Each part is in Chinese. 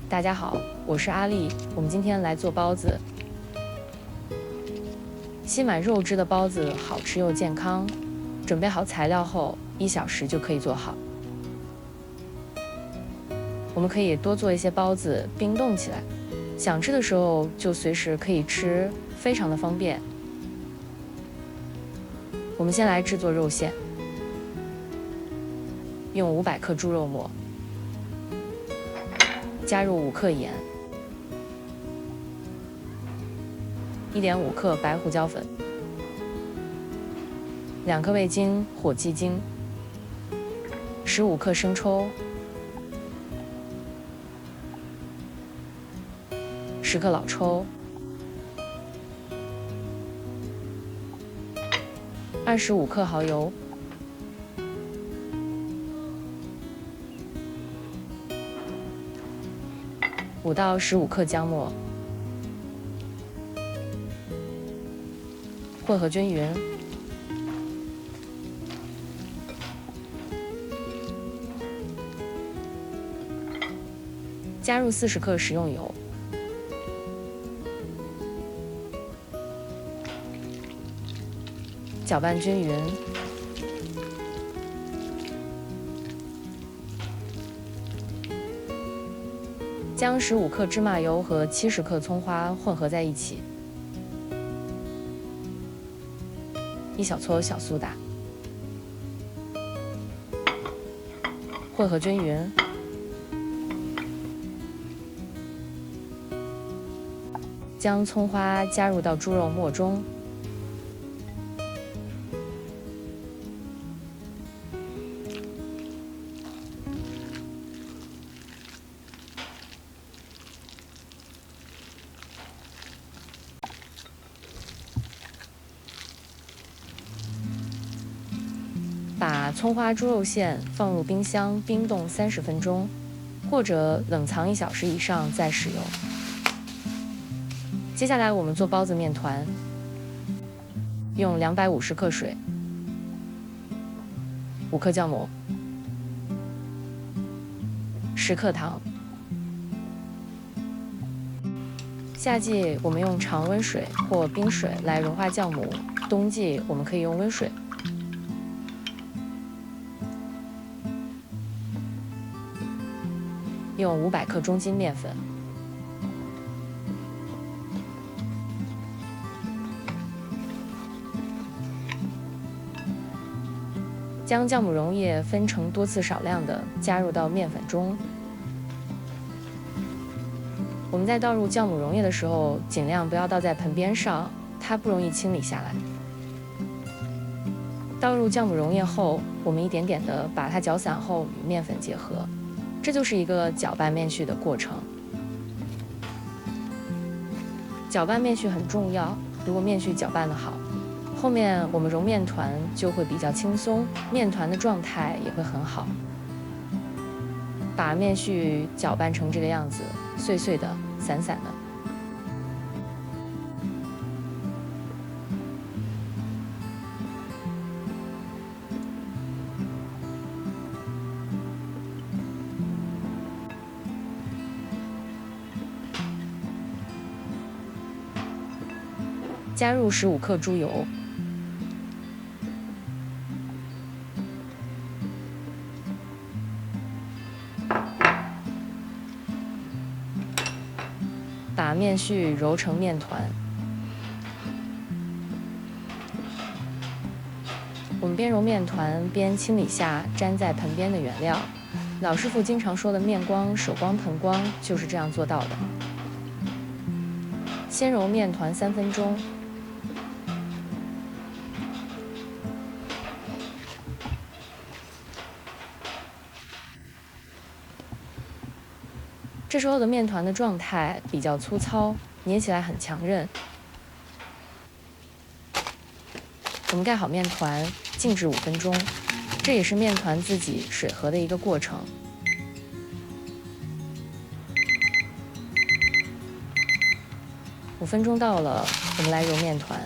大家好，我是阿丽，我们今天来做包子。吸满肉汁的包子好吃又健康，准备好材料后1小时就可以做好。我们可以多做一些包子，冰冻起来，想吃的时候就随时可以吃，非常的方便。我们先来制作肉馅，用500克猪肉末，加入5克盐，1.5克白胡椒粉，2克味精、火鸡精，15克生抽，10克老抽，25克蚝油，5到15克姜末，混合均匀。加入40克食用油，搅拌均匀。将15克芝麻油和70克葱花混合在一起，1小撮小苏打，混合均匀。将葱花加入到猪肉末中，把葱花猪肉馅放入冰箱冰冻30分钟，或者冷藏1小时以上再使用。接下来我们做包子面团，用250克水，5克酵母，10克糖。夏季我们用常温水或冰水来融化酵母，冬季我们可以用温水。用500克中筋面粉，将酵母溶液分成多次少量的加入到面粉中。我们在倒入酵母溶液的时候，尽量不要倒在盆边上，它不容易清理下来。倒入酵母溶液后，我们一点点的把它搅散后与面粉结合，这就是一个搅拌面絮的过程。搅拌面絮很重要，如果面絮搅拌得好，后面我们揉面团就会比较轻松，面团的状态也会很好。把面絮搅拌成这个样子，碎碎的、散散的。加入15克猪油，把面絮揉成面团。我们边揉面团边清理下粘在盆边的原料。老师傅经常说的面光手光盆光就是这样做到的。先揉面团3分钟，这时候的面团的状态比较粗糙，捏起来很强韧。我们盖好面团，静置5分钟，这也是面团自己水合的一个过程。5分钟到了，我们来揉面团。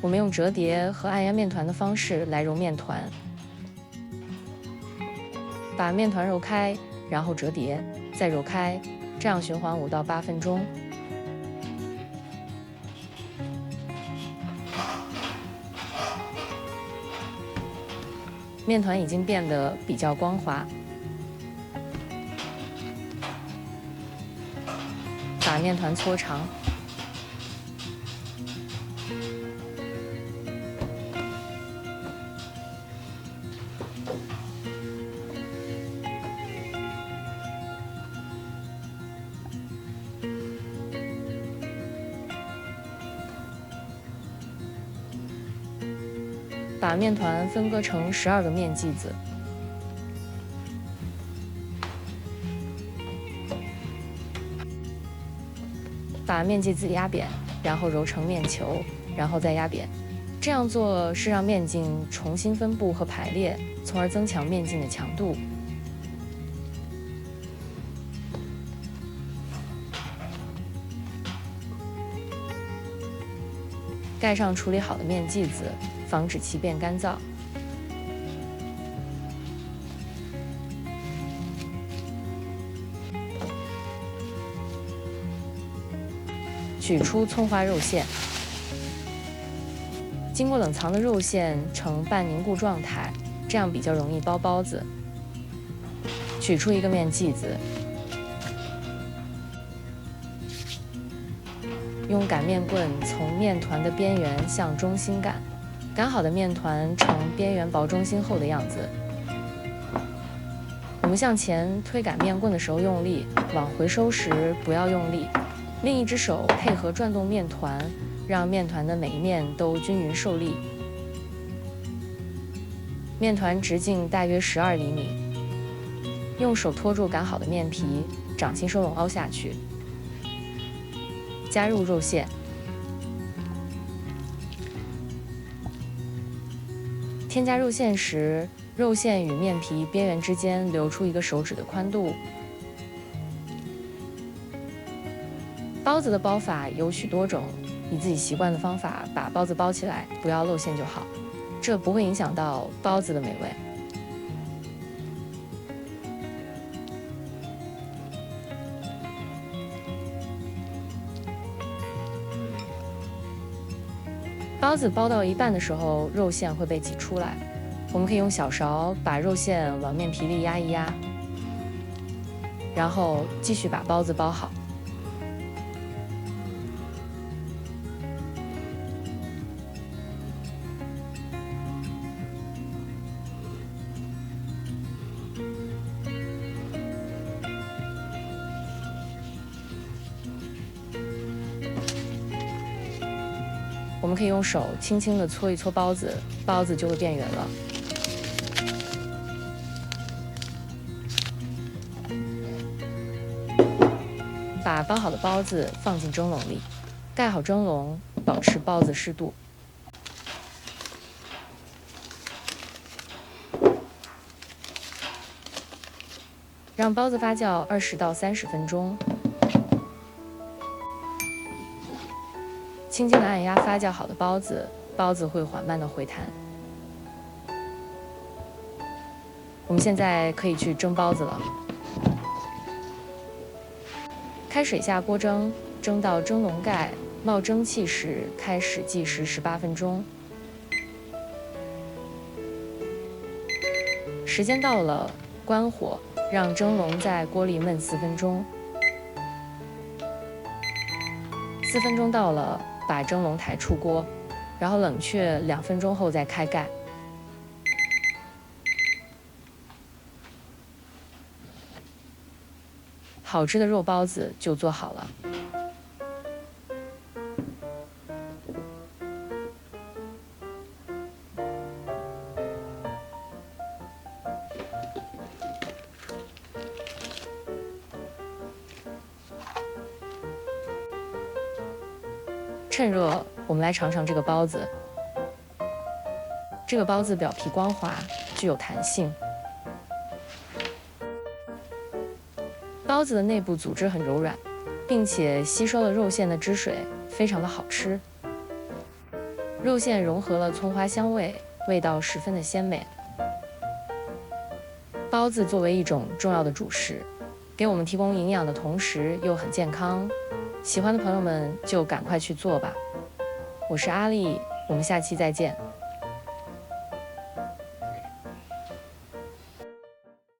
我们用折叠和按压面团的方式来揉面团，把面团揉开，然后折叠，再揉开，这样循环5到8分钟。面团已经变得比较光滑，把面团搓长。把面团分割成12个面剂子，把面剂子压扁，然后揉成面球，然后再压扁。这样做是让面筋重新分布和排列，从而增强面筋的强度。盖上处理好的面剂子，防止其变干燥。取出葱花肉馅，经过冷藏的肉馅呈半凝固状态，这样比较容易包包子。取出一个面剂子，用擀面棍从面团的边缘向中心擀，擀好的面团呈边缘薄中心厚的样子。我们向前推擀面棍的时候用力，往回收时不要用力。另一只手配合转动面团，让面团的每一面都均匀受力。面团直径大约12厘米，用手托住擀好的面皮，掌心收拢凹下去。加入肉馅，添加肉馅时，肉馅与面皮边缘之间留出一个手指的宽度。包子的包法有许多种，以自己习惯的方法把包子包起来，不要露馅就好，这不会影响到包子的美味。包子包到一半的时候，肉馅会被挤出来，我们可以用小勺把肉馅往面皮里压一压，然后继续把包子包好。我们可以用手轻轻地搓一搓包子，包子就会变圆了。把包好的包子放进蒸笼里，盖好蒸笼，保持包子湿度。让包子发酵20到30分钟。轻轻的按压发酵好的包子，包子会缓慢的回弹。我们现在可以去蒸包子了。开水下锅蒸，蒸到蒸笼盖冒蒸汽时开始计时18分钟。时间到了，关火，让蒸笼在锅里焖4分钟。4分钟到了，把蒸笼抬出锅，然后冷却2分钟后再开盖。好吃的肉包子就做好了。趁热，我们来尝尝这个包子。这个包子表皮光滑，具有弹性。包子的内部组织很柔软，并且吸收了肉馅的汁水，非常的好吃。肉馅融合了葱花香味，味道十分的鲜美。包子作为一种重要的主食，给我们提供营养的同时又很健康，喜欢的朋友们就赶快去做吧。我是阿丽，我们下期再见。